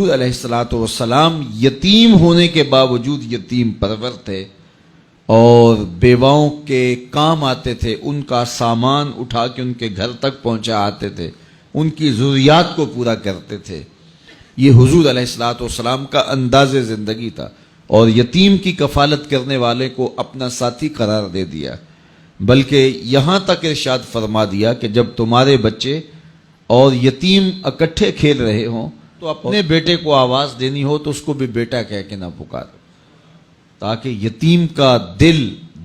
حضور علیہ الصلوۃ والسلام یتیم ہونے کے باوجود یتیم پرور تھے اور بیواؤں کے کام آتے تھے، ان کا سامان اٹھا کے ان کے گھر تک پہنچا آتے تھے، ان کی ضروریات کو پورا کرتے تھے۔ یہ حضور علیہ الصلوۃ والسلام کا انداز زندگی تھا، اور یتیم کی کفالت کرنے والے کو اپنا ساتھی قرار دے دیا، بلکہ یہاں تک ارشاد فرما دیا کہ جب تمہارے بچے اور یتیم اکٹھے کھیل رہے ہوں تو اپنے بیٹے کو آواز دینی ہو تو اس کو بھی بیٹا کہہ کے نہ پکارو، تاکہ یتیم کا دل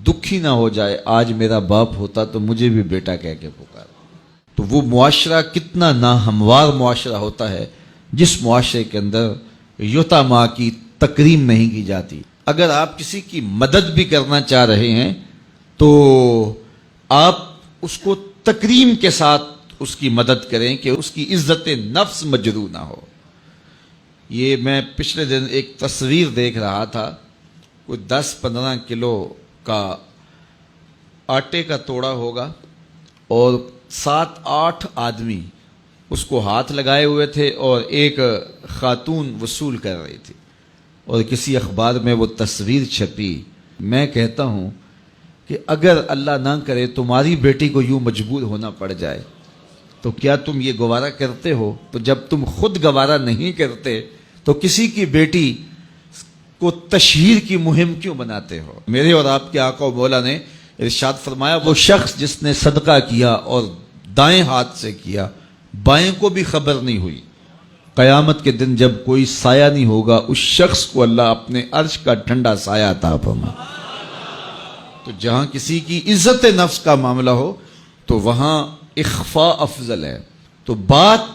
دکھی نہ ہو جائے، آج میرا باپ ہوتا تو مجھے بھی بیٹا کہہ کے پکارو۔ تو وہ معاشرہ کتنا ناہموار معاشرہ ہوتا ہے جس معاشرے کے اندر یتیماں کی تکریم نہیں کی جاتی۔ اگر آپ کسی کی مدد بھی کرنا چاہ رہے ہیں تو آپ اس کو تکریم کے ساتھ اس کی مدد کریں کہ اس کی عزت نفس مجروح نہ ہو۔ یہ میں پچھلے دن ایک تصویر دیکھ رہا تھا، کوئی 10-15 کلو کا آٹے کا توڑا ہوگا اور 7-8 آدمی اس کو ہاتھ لگائے ہوئے تھے اور ایک خاتون وصول کر رہی تھی، اور کسی اخبار میں وہ تصویر چھپی۔ میں کہتا ہوں کہ اگر اللہ نہ کرے تمہاری بیٹی کو یوں مجبور ہونا پڑ جائے تو کیا تم یہ گوارا کرتے ہو؟ تو جب تم خود گوارا نہیں کرتے تو کسی کی بیٹی کو تشہیر کی مہم کیوں بناتے ہو؟ میرے اور آپ کے آقا و مولا نے ارشاد فرمایا، وہ شخص جس نے صدقہ کیا اور دائیں ہاتھ سے کیا، بائیں کو بھی خبر نہیں ہوئی، قیامت کے دن جب کوئی سایہ نہیں ہوگا اس شخص کو اللہ اپنے عرش کا ٹھنڈا سایہ عطا فرمائے۔ تو جہاں کسی کی عزت نفس کا معاملہ ہو تو وہاں اخفاء افضل ہے۔ تو بات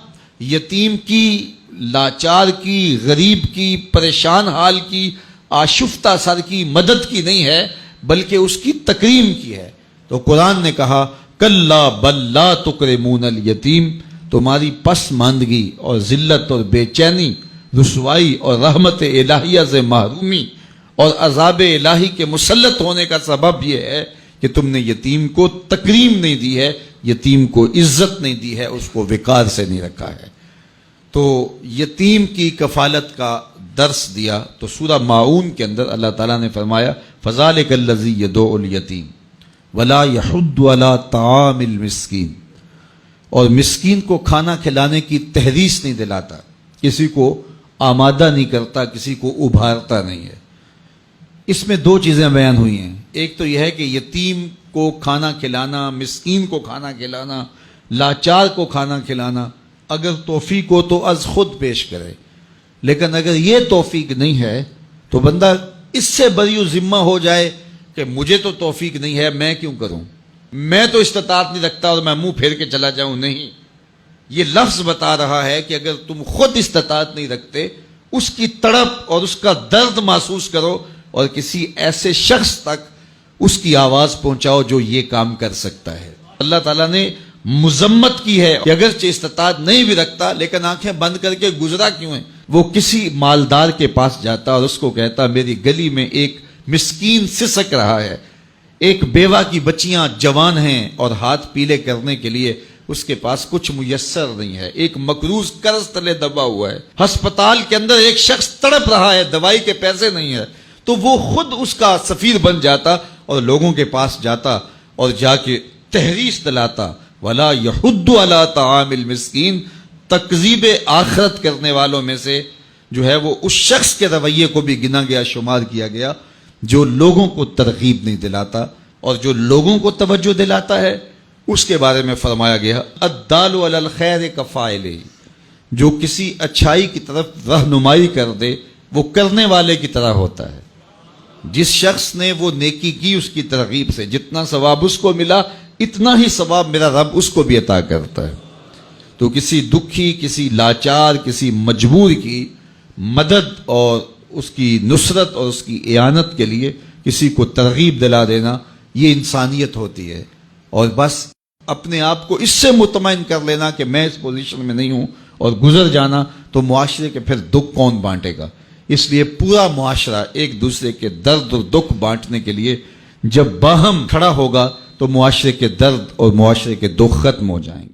یتیم کی، لاچار کی، غریب کی، پریشان حال کی، آشفتہ سر کی مدد کی نہیں ہے، بلکہ اس کی تکریم کی ہے۔ تو قرآن نے کہا کلا بل لا تکرمون الیتیم، تمہاری پسماندگی اور ذلت اور بے چینی، رسوائی اور رحمت الہیہ سے محرومی اور عذاب الہی کے مسلط ہونے کا سبب یہ ہے کہ تم نے یتیم کو تکریم نہیں دی ہے، یتیم کو عزت نہیں دی ہے، اس کو وقار سے نہیں رکھا ہے۔ تو یتیم کی کفالت کا درس دیا تو سورہ ماعون کے اندر اللہ تعالیٰ نے فرمایا فذالک الذی یدعو الیتیم ولا یحض علی طعام المسکین، اور مسکین کو کھانا کھلانے کی تحریص نہیں دلاتا، کسی کو آمادہ نہیں کرتا، کسی کو ابھارتا نہیں ہے۔ اس میں 2 چیزیں بیان ہوئی ہیں، ایک تو یہ ہے کہ یتیم کو کھانا کھلانا، مسکین کو کھانا کھلانا، لاچار کو کھانا کھلانا، اگر توفیق ہو تو از خود پیش کرے، لیکن اگر یہ توفیق نہیں ہے تو بندہ اس سے بری ذمہ ہو جائے کہ مجھے تو توفیق نہیں ہے، میں کیوں کروں، میں تو استطاعت نہیں رکھتا اور میں منہ پھیر کے چلا جاؤں۔ نہیں، یہ لفظ بتا رہا ہے کہ اگر تم خود استطاعت نہیں رکھتے، اس کی تڑپ اور اس کا درد محسوس کرو اور کسی ایسے شخص تک اس کی آواز پہنچاؤ جو یہ کام کر سکتا ہے۔ اللہ تعالیٰ نے مذمت کی ہے کہ اگرچہ استطاعت نہیں بھی رکھتا لیکن آنکھیں بند کر کے گزرا کیوں ہے؟ وہ کسی مالدار کے پاس جاتا اور اس کو کہتا میری گلی میں ایک مسکین سسک رہا ہے، ایک بیوہ کی بچیاں جوان ہیں اور ہاتھ پیلے کرنے کے لیے اس کے پاس کچھ میسر نہیں ہے، ایک مقروض قرض تلے دبا ہوا ہے، ہسپتال کے اندر ایک شخص تڑپ رہا ہے، دوائی کے پیسے نہیں ہے، تو وہ خود اس کا سفیر بن جاتا اور لوگوں کے پاس جاتا اور جا کے تحریص دلاتا ولا یحض علی طعام المسکین، تکذیب آخرت کرنے والوں میں سے جو ہے وہ اس شخص کے رویے کو بھی گنا گیا، شمار کیا گیا جو لوگوں کو ترغیب نہیں دلاتا، اور جو لوگوں کو توجہ دلاتا ہے اس کے بارے میں فرمایا گیا الدال علی الخیر کفاعلہ، جو کسی اچھائی کی طرف رہنمائی کر دے وہ کرنے والے کی طرح ہوتا ہے۔ جس شخص نے وہ نیکی کی اس کی ترغیب سے جتنا ثواب اس کو ملا اتنا ہی ثواب میرا رب اس کو بھی عطا کرتا ہے۔ تو کسی دکھی، کسی لاچار، کسی مجبور کی مدد اور اس کی نصرت اور اس کی اعانت کے لیے کسی کو ترغیب دلا دینا، یہ انسانیت ہوتی ہے۔ اور بس اپنے آپ کو اس سے مطمئن کر لینا کہ میں اس پوزیشن میں نہیں ہوں اور گزر جانا، تو معاشرے کے پھر دکھ کون بانٹے گا؟ اس لیے پورا معاشرہ ایک دوسرے کے درد اور دکھ بانٹنے کے لیے جب باہم کھڑا ہوگا تو معاشرے کے درد اور معاشرے کے دکھ ختم ہو جائیں گے۔